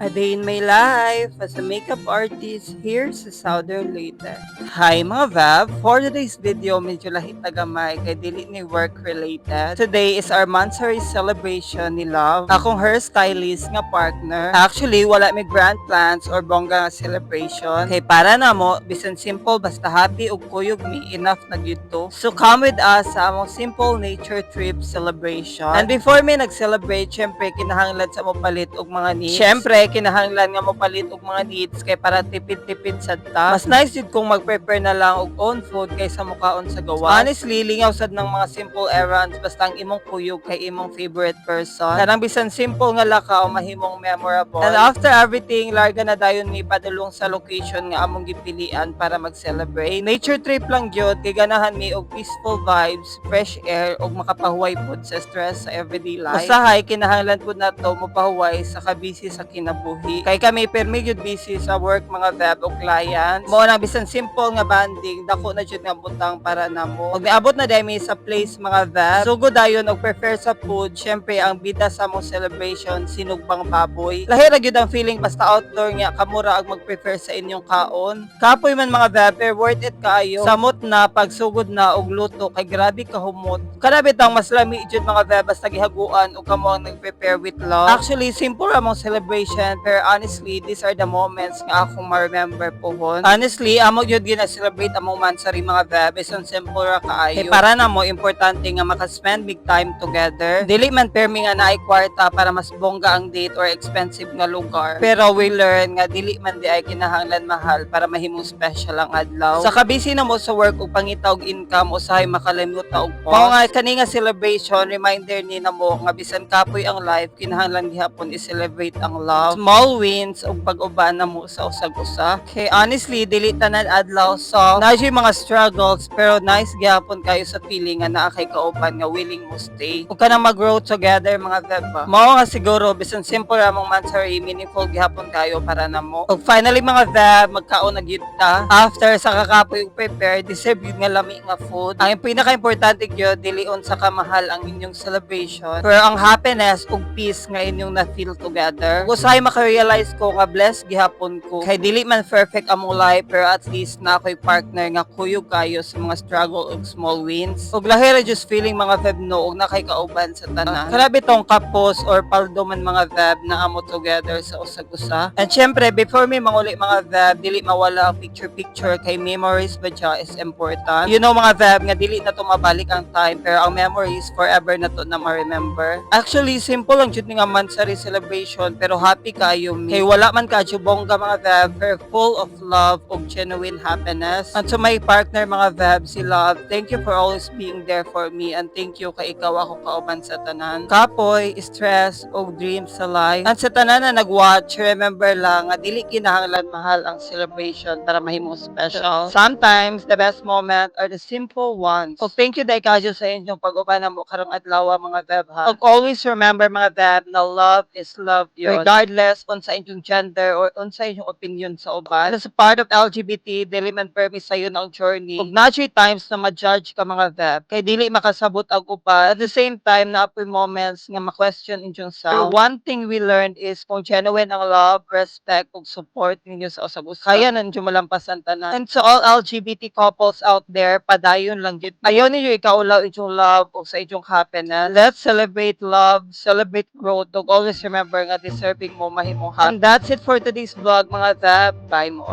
A day in my life as a makeup artist here sa Southern Leyte. Hi mga Vab! For today's video, medyo lahit na gamay kay dili ni work related. Today is our monthsary celebration ni Love. Akong hairstylist nga partner. Actually, wala may grand plans or bongga nga celebration. Kay para na mo, bisan simple basta happy ug kuyog mi enough na gyud to. So come with us sa among simple nature trip celebration. And before me nag-celebrate, syempre kinahanglan sa mo palit og mga needs. Syempre, kinahanglan nga mo palit og mga needs kay para tipid-tipid sa ta. Mas nice jud kung mag-prepare na lang og own food kaysa mukaon sa gawas. Honestly, lingaw sad ng mga simple errands basta ang imong kuyog kay imong favorite person. Kanang bisan simple nga lakaw mahimong memorable. And after everything, larga na dayon mi padulong sa location nga among gipilian para mag-celebrate. Nature trip lang gyud kay ganahan mi og peaceful vibes, fresh air ug makapahuway pud sa stress sa everyday life. Usahay kinahanglan pud nato mopahuway sa kabisi sa kinabuhi. Kay kami permi gyud busy sa work mga web o clients. Mo na bisan simple nga banding, dako na jud nga butang para namo. Ug niabot na dami sa place mga web. Sugod dayon og prefer sa food, syempre ang bida sa mo celebration sinugbang baboy. Lahi ra gyud ang feeling basta outdoor nga kamura ang mag-prefer sa inyong kaon. Kapoy man mga web, pero worth it kaayo. Samot na pagsugod na og luto kay grabe ka humot. Kada bitang mas lami jud mga web basta gihaguan o kamo ang nag-prepare with love. Actually, simple ra mong celebration pero honestly, these are the moments nga akong ma-remember pohon. Honestly, amo gyud gina-celebrate among mansari mga web isang simple ra kaayo. Kay para na mo importante nga maka-spend big time together. Dili man permi nga naay kwarta para mas bongga ang date or expensive nga lugar. Pero we learn nga dili man di ay kinahanglan mahal para mahimong special ang adlaw. Sa kabisi na mo sa work ug pangita og income usahay makalimot og pause. Mao nga kani nga celebration reminder ni namo nga bisan kapoy ang life kinahanglan gihapon i-celebrate ang love, small wins ug pag-uban namo sa usag-usa. Kay honestly dili tanan adlaw so naay mga struggles pero nice gihapon kayo sa feeling nga naa kay kauban nga willing mo stay. Ug kanang mag-grow together mga veba. Mao nga siguro bisan simple ra mong mansari meaningful gihapon kayo para namo. Ug finally mga veb magkaon na gyud ta. After sa kakapoy ug prepare deserve yun nga lami nga food. Ang pinaka-importante gyud dili unsa ka mahal ang inyong celebration pero ang happiness ug peace nga inyong na-feel together. Usahay maka-realize ko nga blessed gihapon ko. Kay dili man perfect among life pero at least na ako'y partner nga kuyog kayo sa mga struggle ug small wins. Ug lahi ra just feeling mga veb no ug na kay kauban sa tanan. Grabe tong kapos or paldo man mga veb na amo together sa usag-usa. And syempre before me manguli mga veb dili mawala ang picture kay memories ba siya is important. You know mga veb nga dili na to mabalik ang time pero ang memories forever na to na ma-remember. Actually simple lang jud nga mansari celebration pero happy kayo mi. Kay wala man ka bongga mga veb pero full of love ug genuine happiness. And to my partner mga veb si Love, thank you for always being there for me and thank you kay ikaw ako kauban sa tanan. Kapoy, stress ug dreams sa life. And sa tanan na nag-watch, remember lang nga dili kinahanglan mahal ang celebration para mahimong special. Sometimes the best moment are the simple ones. So thank you dai kadyo sa inyong pag-uban mo karong adlaw mga veb ha. Ug always remember mga veb na love is love yun. Regardless unsa inyong gender or unsa inyong opinion sa uban. As a part of LGBT, dili man permis sayo ang journey. Ug na times na ma-judge ka mga veb. Kay dili makasabot ang uban. At the same time na apoy moments nga ma-question inyong self. One thing we learned is kung genuine ang love, respect ug support ninyo sa usag-usa. Kaya nandiyo malampasan tanan. And to all LGBT couples out there, padayon lang jud. Ayaw ninyo ikaulaw inyong love ug sa inyong happiness. Let's celebrate love, celebrate growth, ug always remember nga deserving mo mahimong happy. And that's it for today's vlog mga veb. Bye mo.